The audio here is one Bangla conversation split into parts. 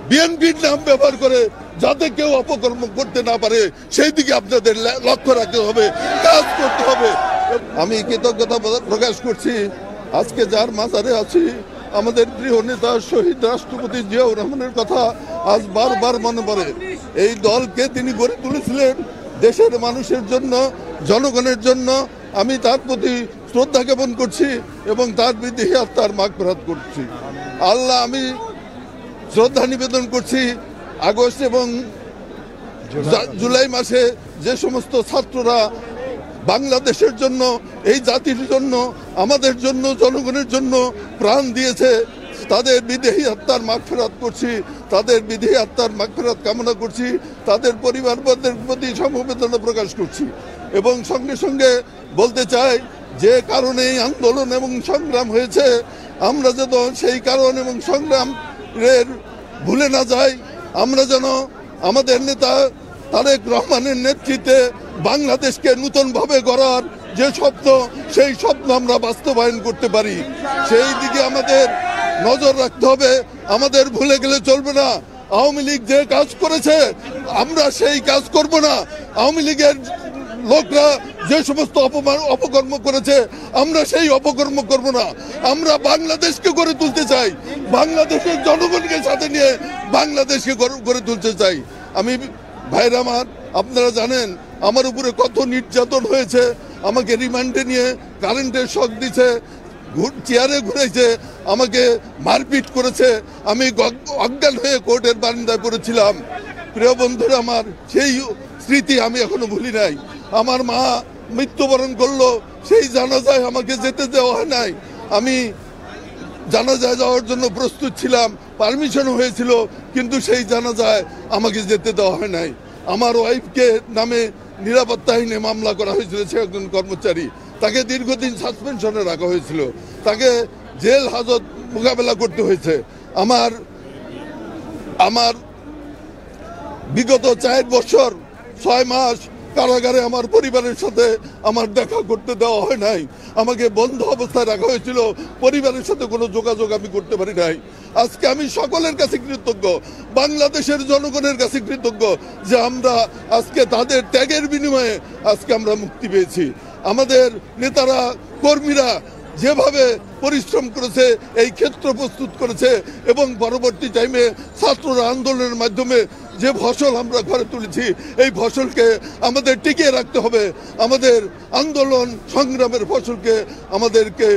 বিএনপির নাম ব্যবহার করে যাতে কেউ অপকর্ম করতে না পারে সেই দিকে আপনাদের লক্ষ্য রাখতে হবে, কাজ করতে হবে। আমি কৃতজ্ঞতা প্রকাশ করছি আজকে যার মাজারে আছি আমাদের প্রিয় নেতা শহীদ রাষ্ট্রপতি জিয়াউর রহমানের কথা আজ বারবার মনে পড়ে। এই দলকে তিনি গড়ে তুলেছিলেন দেশের মানুষের জন্য, জনগণের জন্য। আমি তার প্রতি শ্রদ্ধা জ্ঞাপন করছি এবং তার বিদেহী আত্মার মাগফিরাত করছি। আল্লাহ, আমি শ্রদ্ধা নিবেদন করছি আগস্ট এবং জুলাই মাসে যে সমস্ত ছাত্ররা বাংলাদেশের জন্য, এই জাতির জন্য, আমাদের জন্য, জনগণের জন্য প্রাণ দিয়েছে, তাদের বিদেহী আত্মার মাগফিরাত করছি, তাদের বিদেহী আত্মার মাগফিরাত কামনা করছি, তাদের পরিবারবর্গের প্রতি সমবেদনা প্রকাশ করছি। এবং সঙ্গে সঙ্গে বলতে চাই যে কারণে এই আন্দোলন এবং সংগ্রাম হয়েছে, আমরা যেন সেই কারণ এবং সংগ্রামের ভুলে না যাই। আমরা যেন আমাদের নেতা তারেক রহমানের নেতৃত্বে বাংলাদেশকে নতুনভাবে গড়ার যে স্বপ্ন, সেই স্বপ্ন আমরা বাস্তবায়ন করতে পারি, সেই দিকে আমাদের নজর রাখতে হবে। আমাদের ভুলে গেলে চলবে না। আওয়ামী লীগ যে কাজ করেছে আমরা সেই কাজ করব না। আওয়ামী লীগের লোকরা যে সমস্ত অপকর্ম করেছে আমরা সেই অপকর্ম করব না। আমরা বাংলাদেশকে গড়ে তুলতে চাই, বাংলাদেশের জনগণকে সাথে নিয়ে বাংলাদেশকে গড়ে তুলতে চাই। আমি ভাইরা আমার, আপনারা জানেন আমার উপরে কত নির্যাতন হয়েছে। আমাকে রিমান্ডে নিয়ে কারেন্টের শক দিছে, চেয়ারে ঘুরেছে, আমাকে মারপিট করেছে। আমি অজ্ঞান হয়ে কোর্টের বারান্দায় পড়েছিলাম। প্রিয় বন্ধুরা আমার, সেই স্মৃতি আমি এখনো ভুলি নাই। আমার মা মৃত্যুবরণ করলো, সেই জানাজায় আমাকে যেতে দেওয়া হয় নাই। আমি জানাজায় যাওয়ার জন্য প্রস্তুত ছিলাম, পারমিশন হয়েছিল, কিন্তু সেই জানাজায় আমাকে যেতে দেওয়া হয় নাই। আমার ওয়াইফকে নামে নিরাপত্তাহীনে মামলা করা হয়েছিল, সে একজন কর্মচারী, তাকে দীর্ঘদিন সাসপেনশনে রাখা হয়েছিল, তাকে জেল হাজত মোকাবেলা করতে হয়েছে। আমার বিগত 4 বছর 6 মাস কারাগারে আমার পরিবারের সাথে আমার দেখা করতে দেওয়া হয় নাই। আমাকে বন্ধ অবস্থায় রাখা হয়েছিল, পরিবারের সাথে কোনো যোগাযোগ আমি করতে পারি নাই। আজকে আমি সকলের কাছে কৃতজ্ঞ, বাংলাদেশের জনগণের কাছে কৃতজ্ঞ যে আমরা আজকে তাদের ত্যাগের বিনিময়ে আজকে আমরা মুক্তি পেয়েছি। আমাদের নেতারা, কর্মীরা যেভাবে পরিশ্রম করেছে, এই ক্ষেত্র প্রস্তুত করেছে এবং পরবর্তী টাইমে ছাত্ররা আন্দোলনের মাধ্যমে যে ফসল আমরা ঘরে তুলেছি, এই ফসলকে আমাদের টিকিয়ে রাখতে হবে। আমাদের আন্দোলন সংগ্রামের ফসলকে আমাদেরকে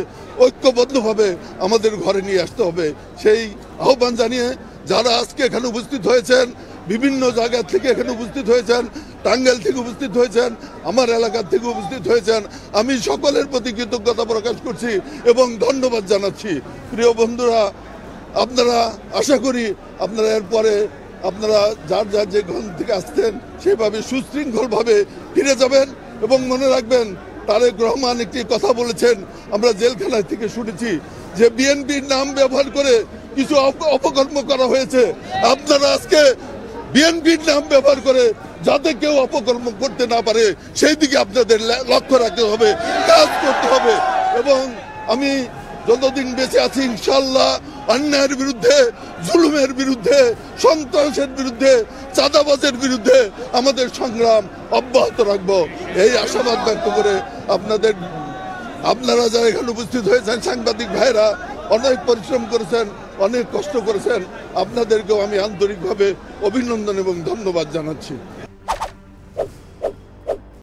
ঐক্যবদ্ধভাবে আমাদের ঘরে নিয়ে আসতে হবে। সেই আহ্বান জানিয়ে যারা আজকে এখানে উপস্থিত হয়েছেন, বিভিন্ন জায়গা থেকে এখানে উপস্থিত হয়েছেন, টাঙ্গাইল থেকে উপস্থিত হয়েছেন, আমার এলাকার থেকে উপস্থিত হয়েছেন, আমি সকলের প্রতি কৃতজ্ঞতা প্রকাশ করছি এবং ধন্যবাদ জানাচ্ছি। প্রিয় বন্ধুরা, আপনারা, আশা করি আপনারা এরপরে আপনারা যার যার যে ঘর থেকে আসতেন সেভাবে সুশৃঙ্খলভাবে ফিরে যাবেন। এবং মনে রাখবেন, তারেক রহমান একটি কথা বলেছেন, আমরা জেলখানায় থেকে শুনেছি, যে বিএনপির নাম ব্যবহার করে কিছু অপকর্ম করা হয়েছে। আপনারা আজকে বিএনপির নাম ব্যবহার করে যাতে কেউ অপকর্ম করতে না পারে সেই দিকে আপনাদের লক্ষ্য রাখতে হবে, কাজ করতে হবে। এবং আমি যতদিন বেঁচে আছি ইনশাল্লাহ অন্যায়ের বিরুদ্ধে, জুলুমের বিরুদ্ধে, সন্ত্রাসের বিরুদ্ধে, চাঁদাবাজের বিরুদ্ধে আমাদের সংগ্রাম অব্যাহত রাখবো, এই আশাবাদ ব্যক্ত করে আপনারা যারা এখানে উপস্থিত হয়েছেন, সাংবাদিক ভাইরা অনেক পরিশ্রম করেছেন, অনেক কষ্ট করেছেন, আপনাদেরকেও আমি আন্তরিকভাবে অভিনন্দন এবং ধন্যবাদ জানাচ্ছি।